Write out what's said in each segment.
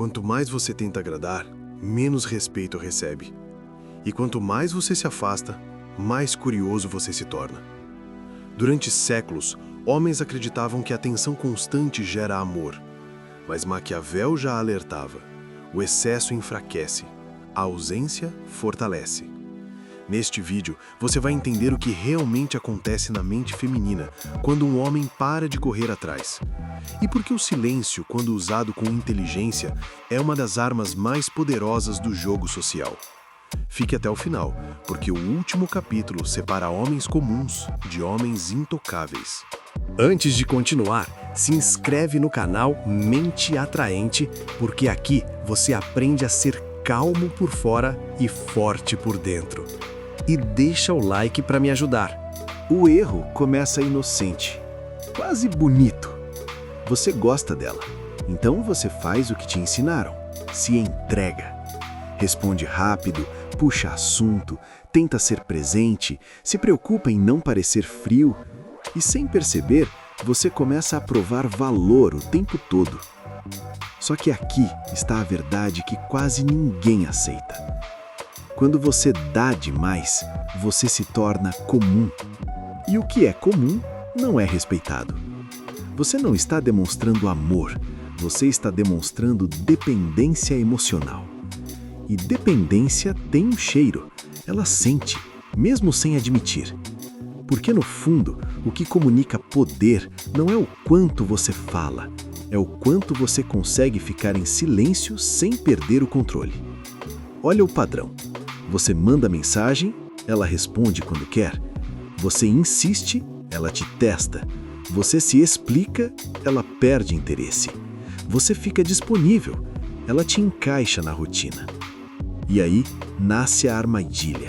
Quanto mais você tenta agradar, menos respeito recebe. E quanto mais você se afasta, mais curioso você se torna. Durante séculos, homens acreditavam que a atenção constante gera amor. Mas Maquiavel já alertava: o excesso enfraquece, a ausência fortalece. Neste vídeo, você vai entender o que realmente acontece na mente feminina quando um homem para de correr atrás. E por que o silêncio, quando usado com inteligência, é uma das armas mais poderosas do jogo social. Fique até o final, porque o último capítulo separa homens comuns de homens intocáveis. Antes de continuar, se inscreve no canal Mente Atraente, porque aqui você aprende a ser calmo por fora e forte por dentro. E deixa o like para me ajudar. O erro começa inocente, quase bonito. Você gosta dela, então você faz o que te ensinaram, se entrega. Responde rápido, puxa assunto, tenta ser presente, se preocupa em não parecer frio e, sem perceber, você começa a provar valor o tempo todo. Só que aqui está a verdade que quase ninguém aceita. Quando você dá demais, você se torna comum. E o que é comum não é respeitado. Você não está demonstrando amor, você está demonstrando dependência emocional. E dependência tem um cheiro, ela sente, mesmo sem admitir. Porque no fundo, o que comunica poder não é o quanto você fala, é o quanto você consegue ficar em silêncio sem perder o controle. Olha o padrão. Você manda mensagem, ela responde quando quer. Você insiste, ela te testa. Você se explica, ela perde interesse. Você fica disponível, ela te encaixa na rotina. E aí nasce a armadilha.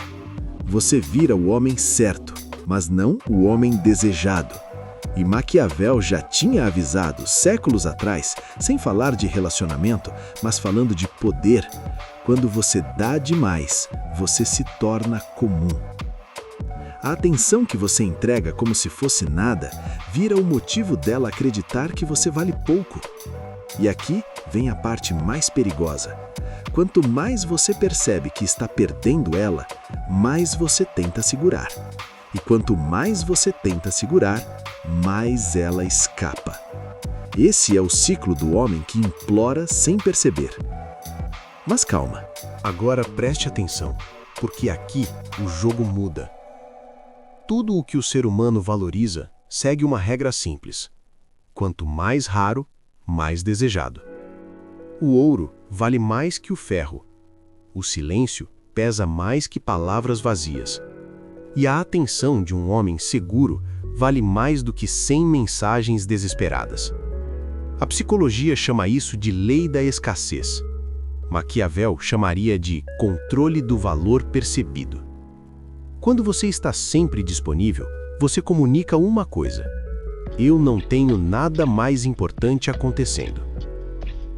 Você vira o homem certo, mas não o homem desejado. E Maquiavel já tinha avisado séculos atrás, sem falar de relacionamento, mas falando de poder. Quando você dá demais, você se torna comum. A atenção que você entrega como se fosse nada, vira o motivo dela acreditar que você vale pouco. E aqui vem a parte mais perigosa. Quanto mais você percebe que está perdendo ela, mais você tenta segurar. E quanto mais você tenta segurar, mais ela escapa. Esse é o ciclo do homem que implora sem perceber. Mas calma. Agora preste atenção, porque aqui o jogo muda. Tudo o que o ser humano valoriza segue uma regra simples: quanto mais raro, mais desejado. O ouro vale mais que o ferro. O silêncio pesa mais que palavras vazias. E a atenção de um homem seguro vale mais do que 100 mensagens desesperadas. A psicologia chama isso de lei da escassez. Maquiavel chamaria de controle do valor percebido. Quando você está sempre disponível, você comunica uma coisa: eu não tenho nada mais importante acontecendo.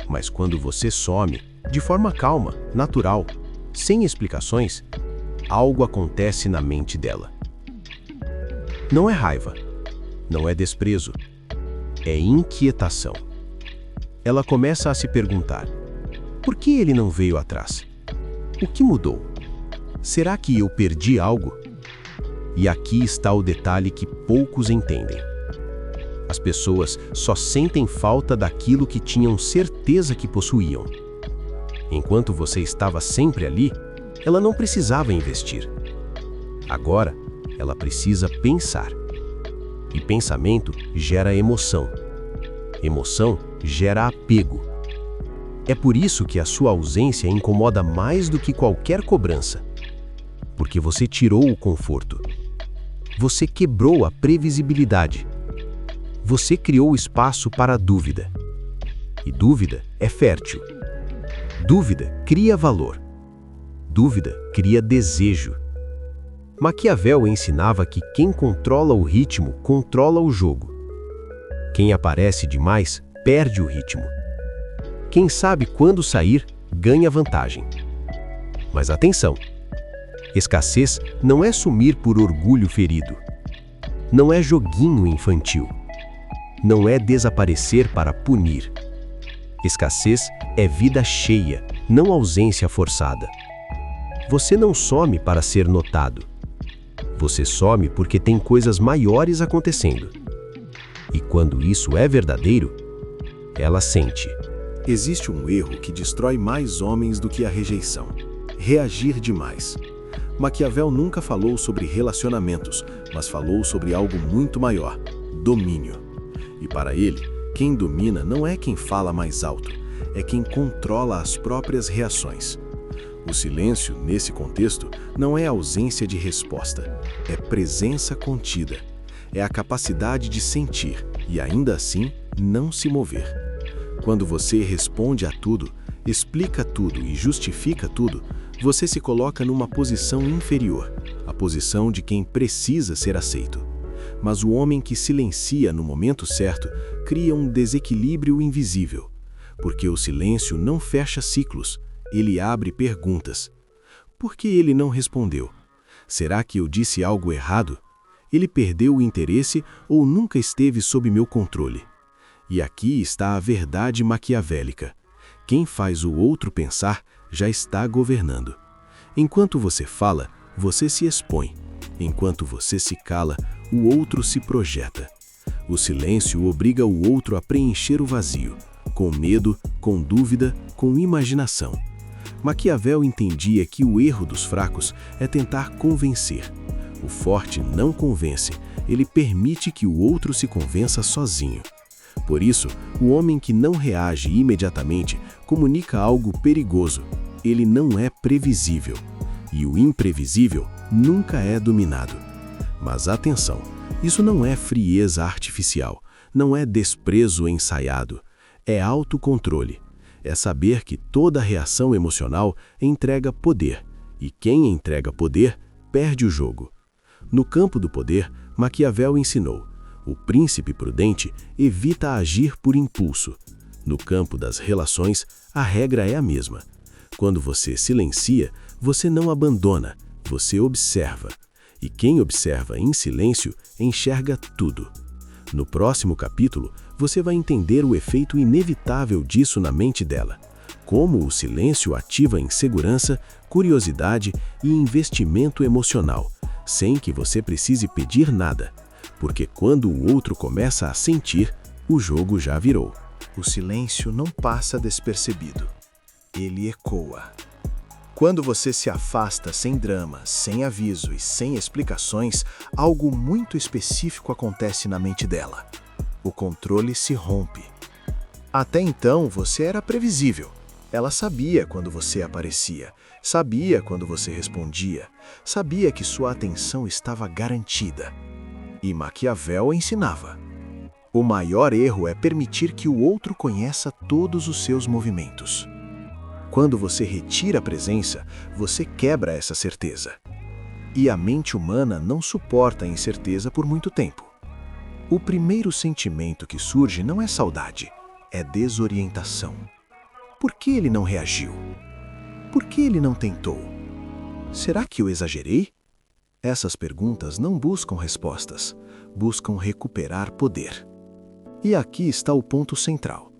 Mas quando você some, de forma calma, natural, sem explicações, algo acontece na mente dela. Não é raiva, não é desprezo, é inquietação. Ela começa a se perguntar: por que ele não veio atrás? O que mudou? Será que eu perdi algo? E aqui está o detalhe que poucos entendem. As pessoas só sentem falta daquilo que tinham certeza que possuíam. Enquanto você estava sempre ali, ela não precisava investir. Agora, ela precisa pensar. E pensamento gera emoção. Emoção gera apego. É por isso que a sua ausência incomoda mais do que qualquer cobrança. Porque você tirou o conforto. Você quebrou a previsibilidade. Você criou espaço para a dúvida. E dúvida é fértil. Dúvida cria valor. Dúvida cria desejo. Maquiavel ensinava que quem controla o ritmo controla o jogo. Quem aparece demais perde o ritmo. Quem sabe quando sair ganha vantagem. Mas atenção! Escassez não é sumir por orgulho ferido. Não é joguinho infantil. Não é desaparecer para punir. Escassez é vida cheia, não ausência forçada. Você não some para ser notado. Você some porque tem coisas maiores acontecendo. E quando isso é verdadeiro, ela sente. Existe um erro que destrói mais homens do que a rejeição: reagir demais. Maquiavel nunca falou sobre relacionamentos, mas falou sobre algo muito maior: domínio. E para ele, quem domina não é quem fala mais alto, é quem controla as próprias reações. O silêncio, nesse contexto, não é ausência de resposta, é presença contida. É a capacidade de sentir e, ainda assim, não se mover. Quando você responde a tudo, explica tudo e justifica tudo, você se coloca numa posição inferior, a posição de quem precisa ser aceito. Mas o homem que silencia no momento certo cria um desequilíbrio invisível, porque o silêncio não fecha ciclos, ele abre perguntas. Por que ele não respondeu? Será que eu disse algo errado? Ele perdeu o interesse ou nunca esteve sob meu controle? E aqui está a verdade maquiavélica. Quem faz o outro pensar já está governando. Enquanto você fala, você se expõe. Enquanto você se cala, o outro se projeta. O silêncio obriga o outro a preencher o vazio, com medo, com dúvida, com imaginação. Maquiavel entendia que o erro dos fracos é tentar convencer. O forte não convence, ele permite que o outro se convença sozinho. Por isso, o homem que não reage imediatamente comunica algo perigoso. Ele não é previsível. E o imprevisível nunca é dominado. Mas atenção, isso não é frieza artificial, não é desprezo ensaiado, é autocontrole. É saber que toda reação emocional entrega poder, e quem entrega poder perde o jogo. No campo do poder, Maquiavel ensinou: o príncipe prudente evita agir por impulso. No campo das relações, a regra é a mesma. Quando você silencia, você não abandona, você observa. E quem observa em silêncio enxerga tudo. No próximo capítulo, você vai entender o efeito inevitável disso na mente dela. Como o silêncio ativa insegurança, curiosidade e investimento emocional, sem que você precise pedir nada. Porque quando o outro começa a sentir, o jogo já virou. O silêncio não passa despercebido. Ele ecoa. Quando você se afasta sem drama, sem aviso e sem explicações, algo muito específico acontece na mente dela. O controle se rompe. Até então, você era previsível. Ela sabia quando você aparecia, sabia quando você respondia, sabia que sua atenção estava garantida. E Maquiavel ensinava: o maior erro é permitir que o outro conheça todos os seus movimentos. Quando você retira a presença, você quebra essa certeza. E a mente humana não suporta a incerteza por muito tempo. O primeiro sentimento que surge não é saudade, é desorientação. Por que ele não reagiu? Por que ele não tentou? Será que eu exagerei? Essas perguntas não buscam respostas, buscam recuperar poder. E aqui está o ponto central.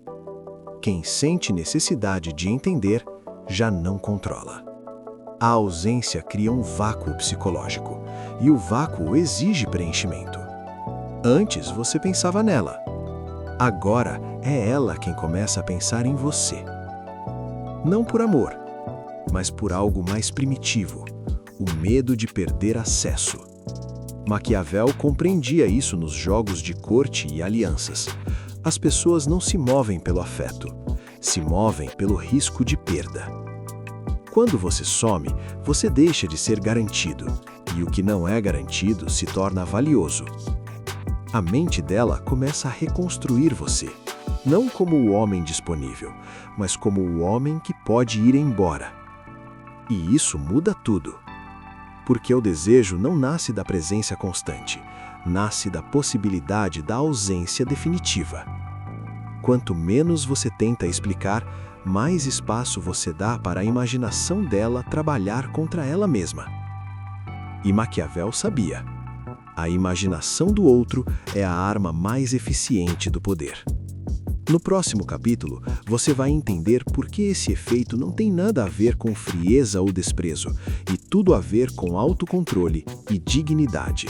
Quem sente necessidade de entender, já não controla. A ausência cria um vácuo psicológico, e o vácuo exige preenchimento. Antes você pensava nela. Agora é ela quem começa a pensar em você. Não por amor, mas por algo mais primitivo, o medo de perder acesso. Maquiavel compreendia isso nos jogos de corte e alianças. As pessoas não se movem pelo afeto, se movem pelo risco de perda. Quando você some, você deixa de ser garantido, e o que não é garantido se torna valioso. A mente dela começa a reconstruir você, não como o homem disponível, mas como o homem que pode ir embora. E isso muda tudo. Porque o desejo não nasce da presença constante, nasce da possibilidade da ausência definitiva. Quanto menos você tenta explicar, mais espaço você dá para a imaginação dela trabalhar contra ela mesma. E Maquiavel sabia: a imaginação do outro é a arma mais eficiente do poder. No próximo capítulo, você vai entender por que esse efeito não tem nada a ver com frieza ou desprezo, e tudo a ver com autocontrole e dignidade.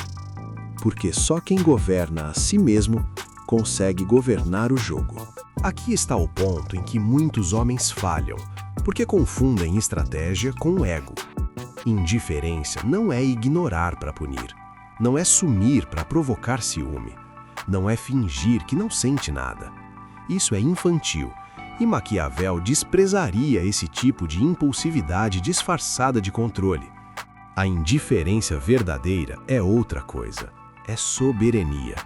Porque só quem governa a si mesmo consegue governar o jogo. Aqui está o ponto em que muitos homens falham, porque confundem estratégia com ego. Indiferença não é ignorar para punir, não é sumir para provocar ciúme, não é fingir que não sente nada. Isso é infantil, e Maquiavel desprezaria esse tipo de impulsividade disfarçada de controle. A indiferença verdadeira é outra coisa, é soberania.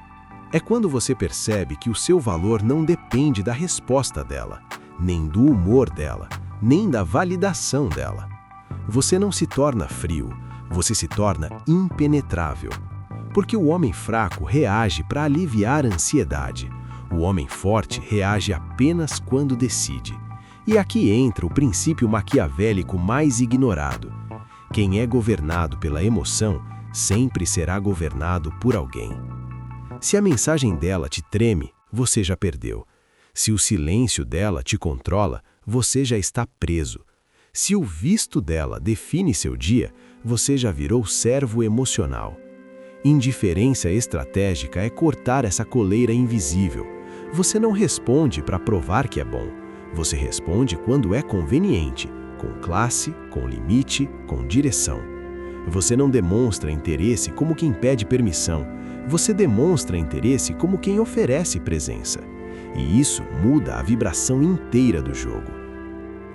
É quando você percebe que o seu valor não depende da resposta dela, nem do humor dela, nem da validação dela. Você não se torna frio, você se torna impenetrável. Porque o homem fraco reage para aliviar a ansiedade. O homem forte reage apenas quando decide. E aqui entra o princípio maquiavélico mais ignorado. Quem é governado pela emoção sempre será governado por alguém. Se a mensagem dela te treme, você já perdeu. Se o silêncio dela te controla, você já está preso. Se o visto dela define seu dia, você já virou servo emocional. Indiferença estratégica é cortar essa coleira invisível. Você não responde para provar que é bom. Você responde quando é conveniente, com classe, com limite, com direção. Você não demonstra interesse como quem pede permissão. Você demonstra interesse como quem oferece presença. E isso muda a vibração inteira do jogo.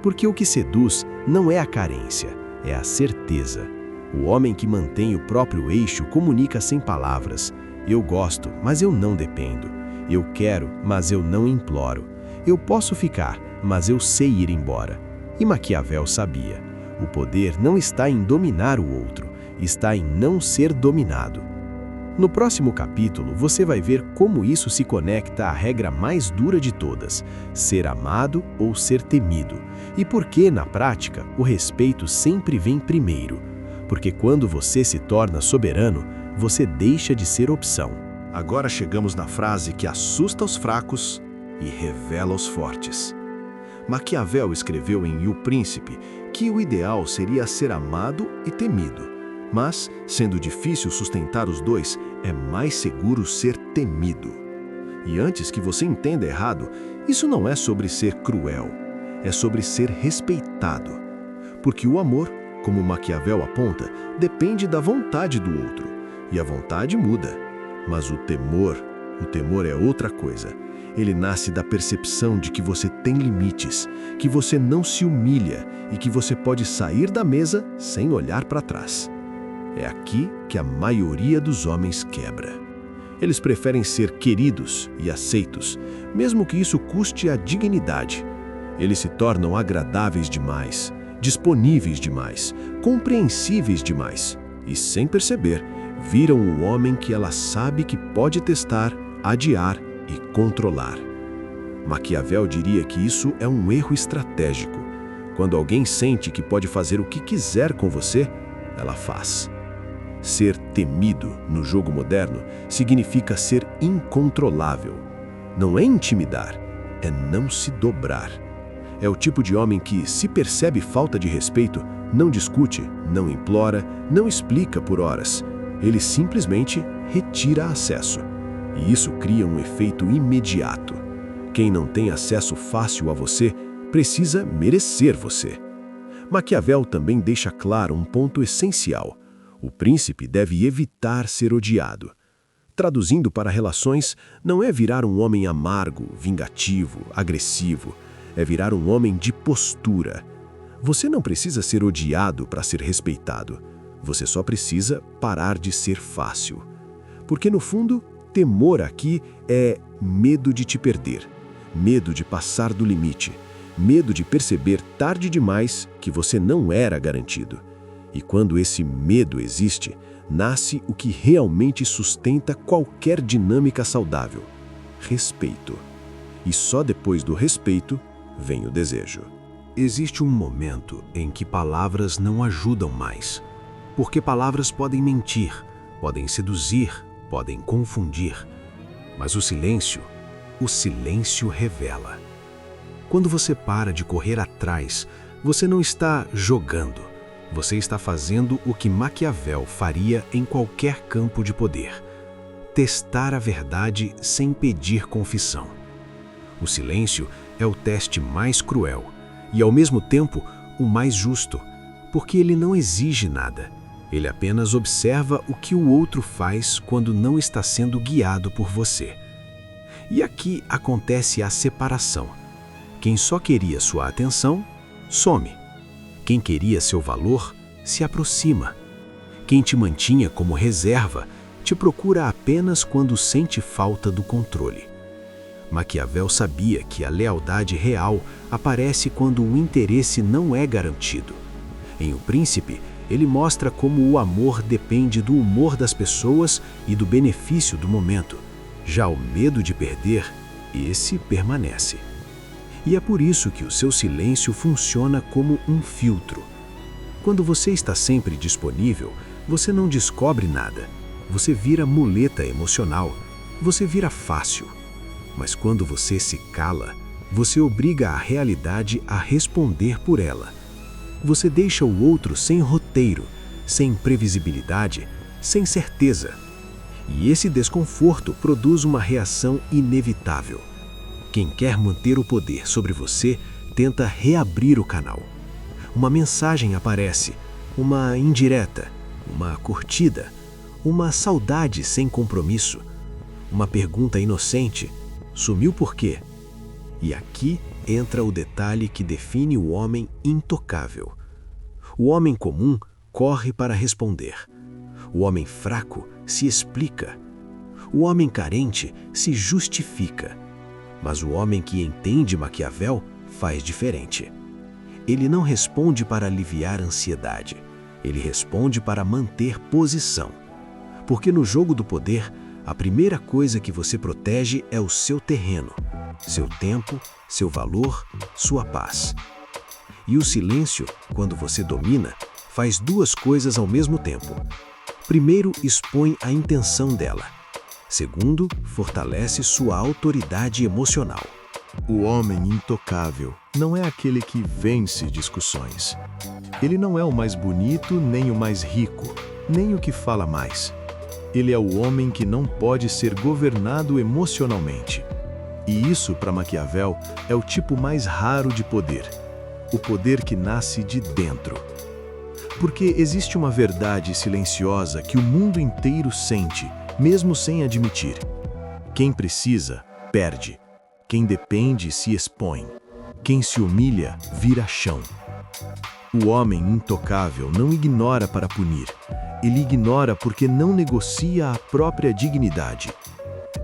Porque o que seduz não é a carência, é a certeza. O homem que mantém o próprio eixo comunica sem palavras. Eu gosto, mas eu não dependo. Eu quero, mas eu não imploro. Eu posso ficar, mas eu sei ir embora. E Maquiavel sabia. O poder não está em dominar o outro, está em não ser dominado. No próximo capítulo, você vai ver como isso se conecta à regra mais dura de todas, ser amado ou ser temido. E por que, na prática, o respeito sempre vem primeiro. Porque quando você se torna soberano, você deixa de ser opção. Agora chegamos na frase que assusta os fracos e revela os fortes. Maquiavel escreveu em O Príncipe que o ideal seria ser amado e temido. Mas, sendo difícil sustentar os dois, é mais seguro ser temido. E antes que você entenda errado, isso não é sobre ser cruel, é sobre ser respeitado. Porque o amor, como Maquiavel aponta, depende da vontade do outro, e a vontade muda. Mas o temor é outra coisa. Ele nasce da percepção de que você tem limites, que você não se humilha e que você pode sair da mesa sem olhar para trás. É aqui que a maioria dos homens quebra. Eles preferem ser queridos e aceitos, mesmo que isso custe a dignidade. Eles se tornam agradáveis demais, disponíveis demais, compreensíveis demais e, sem perceber, viram o homem que ela sabe que pode testar, adiar e controlar. Maquiavel diria que isso é um erro estratégico. Quando alguém sente que pode fazer o que quiser com você, ela faz. Ser temido no jogo moderno significa ser incontrolável. Não é intimidar, é não se dobrar. É o tipo de homem que, se percebe falta de respeito, não discute, não implora, não explica por horas. Ele simplesmente retira acesso. E isso cria um efeito imediato. Quem não tem acesso fácil a você, precisa merecer você. Maquiavel também deixa claro um ponto essencial. O príncipe deve evitar ser odiado. Traduzindo para relações, não é virar um homem amargo, vingativo, agressivo. É virar um homem de postura. Você não precisa ser odiado para ser respeitado. Você só precisa parar de ser fácil. Porque, no fundo, temor aqui é medo de te perder, medo de passar do limite, medo de perceber tarde demais que você não era garantido. E quando esse medo existe, nasce o que realmente sustenta qualquer dinâmica saudável: respeito. E só depois do respeito vem o desejo. Existe um momento em que palavras não ajudam mais. Porque palavras podem mentir, podem seduzir, podem confundir. Mas o silêncio O silêncio revela. Quando você para de correr atrás, você não está jogando. Você está fazendo o que Maquiavel faria em qualquer campo de poder: testar a verdade sem pedir confissão. O silêncio é o teste mais cruel e, ao mesmo tempo, o mais justo, porque ele não exige nada. Ele apenas observa o que o outro faz quando não está sendo guiado por você. E aqui acontece a separação. Quem só queria sua atenção, some. Quem queria seu valor, se aproxima. Quem te mantinha como reserva, te procura apenas quando sente falta do controle. Maquiavel sabia que a lealdade real aparece quando o interesse não é garantido. Em O Príncipe, ele mostra como o amor depende do humor das pessoas e do benefício do momento. Já o medo de perder, esse permanece. E é por isso que o seu silêncio funciona como um filtro. Quando você está sempre disponível, você não descobre nada. Você vira muleta emocional. Você vira fácil. Mas quando você se cala, você obriga a realidade a responder por ela. Você deixa o outro sem roteiro, sem previsibilidade, sem certeza. E esse desconforto produz uma reação inevitável. Quem quer manter o poder sobre você tenta reabrir o canal. Uma mensagem aparece, uma indireta, uma curtida, uma saudade sem compromisso, uma pergunta inocente: sumiu por quê? E aqui entra o detalhe que define o homem intocável. O homem comum corre para responder. O homem fraco se explica. O homem carente se justifica. Mas o homem que entende Maquiavel faz diferente. Ele não responde para aliviar a ansiedade. Ele responde para manter posição. Porque no jogo do poder, a primeira coisa que você protege é o seu terreno, seu tempo, seu valor, sua paz. E o silêncio, quando você domina, faz duas coisas ao mesmo tempo. Primeiro, expõe a intenção dela. Segundo, fortalece sua autoridade emocional. O homem intocável não é aquele que vence discussões. Ele não é o mais bonito, nem o mais rico, nem o que fala mais. Ele é o homem que não pode ser governado emocionalmente. E isso, para Maquiavel, é o tipo mais raro de poder. O poder que nasce de dentro. Porque existe uma verdade silenciosa que o mundo inteiro sente, mesmo sem admitir. Quem precisa, perde. Quem depende, se expõe. Quem se humilha, vira chão. O homem intocável não ignora para punir. Ele ignora porque não negocia a própria dignidade.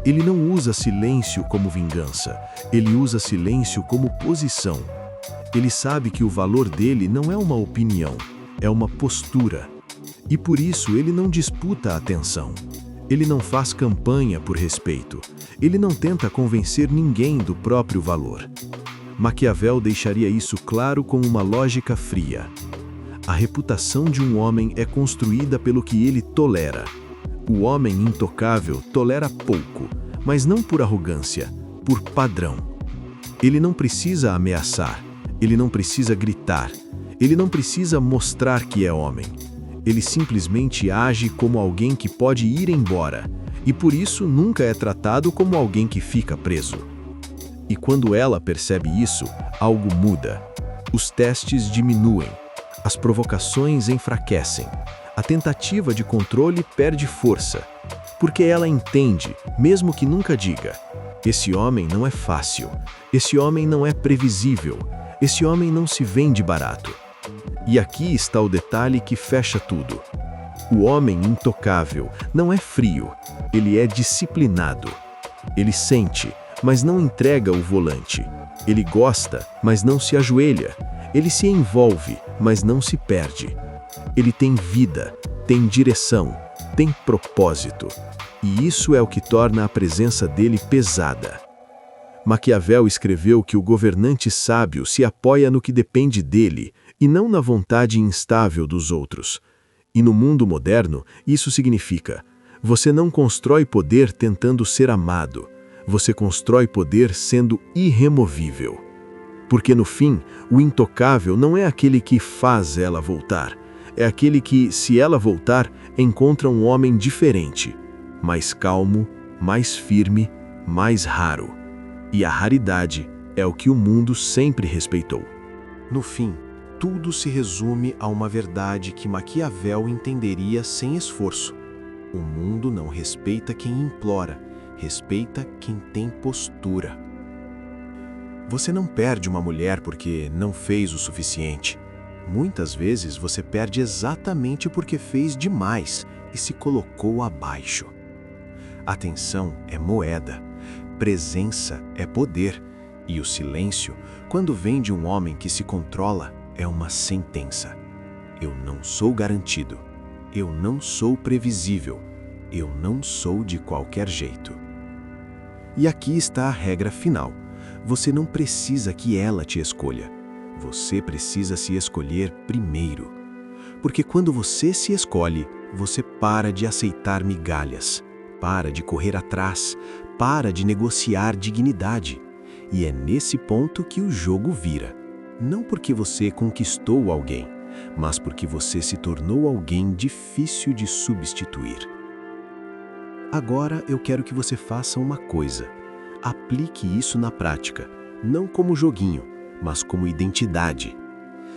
Ele não usa silêncio como vingança. Ele usa silêncio como posição. Ele sabe que o valor dele não é uma opinião, é uma postura. E por isso ele não disputa a atenção. Ele não faz campanha por respeito. Ele não tenta convencer ninguém do próprio valor. Maquiavel deixaria isso claro com uma lógica fria. A reputação de um homem é construída pelo que ele tolera. O homem intocável tolera pouco, mas não por arrogância, por padrão. Ele não precisa ameaçar, ele não precisa gritar, ele não precisa mostrar que é homem. Ele simplesmente age como alguém que pode ir embora, e por isso nunca é tratado como alguém que fica preso. E quando ela percebe isso, algo muda. Os testes diminuem, as provocações enfraquecem, a tentativa de controle perde força, porque ela entende, mesmo que nunca diga: esse homem não é fácil, esse homem não é previsível, esse homem não se vende barato. E aqui está o detalhe que fecha tudo. O homem intocável não é frio, ele é disciplinado. Ele sente, mas não entrega o volante. Ele gosta, mas não se ajoelha. Ele se envolve, mas não se perde. Ele tem vida, tem direção, tem propósito. E isso é o que torna a presença dele pesada. Maquiavel escreveu que o governante sábio se apoia no que depende dele e não na vontade instável dos outros. E no mundo moderno, isso significa: você não constrói poder tentando ser amado. você constrói poder sendo irremovível. Porque no fim, o intocável não é aquele que faz ela voltar, é aquele que, se ela voltar, encontra um homem diferente, mais calmo, mais firme, mais raro. E a raridade é o que o mundo sempre respeitou. No fim, tudo se resume a uma verdade que Maquiavel entenderia sem esforço. O mundo não respeita quem implora, respeita quem tem postura. Você não perde uma mulher porque não fez o suficiente. Muitas vezes você perde exatamente porque fez demais e se colocou abaixo. Atenção é moeda, presença é poder, e o silêncio, quando vem de um homem que se controla, é uma sentença. Eu não sou garantido, eu não sou previsível, eu não sou de qualquer jeito. E aqui está a regra final. Você não precisa que ela te escolha. Você precisa se escolher primeiro. Porque quando você se escolhe, você para de aceitar migalhas, para de correr atrás, para de negociar dignidade. E é nesse ponto que o jogo vira. Não porque você conquistou alguém, mas porque você se tornou alguém difícil de substituir. Agora eu quero que você faça uma coisa. Aplique isso na prática, não como joguinho, mas como identidade.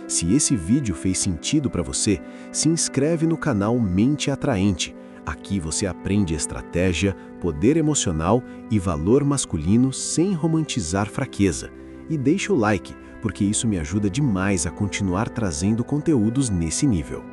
Se esse vídeo fez sentido para você, se inscreve no canal Mente Atraente. Aqui você aprende estratégia, poder emocional e valor masculino sem romantizar fraqueza. E deixa o like, porque isso me ajuda demais a continuar trazendo conteúdos nesse nível.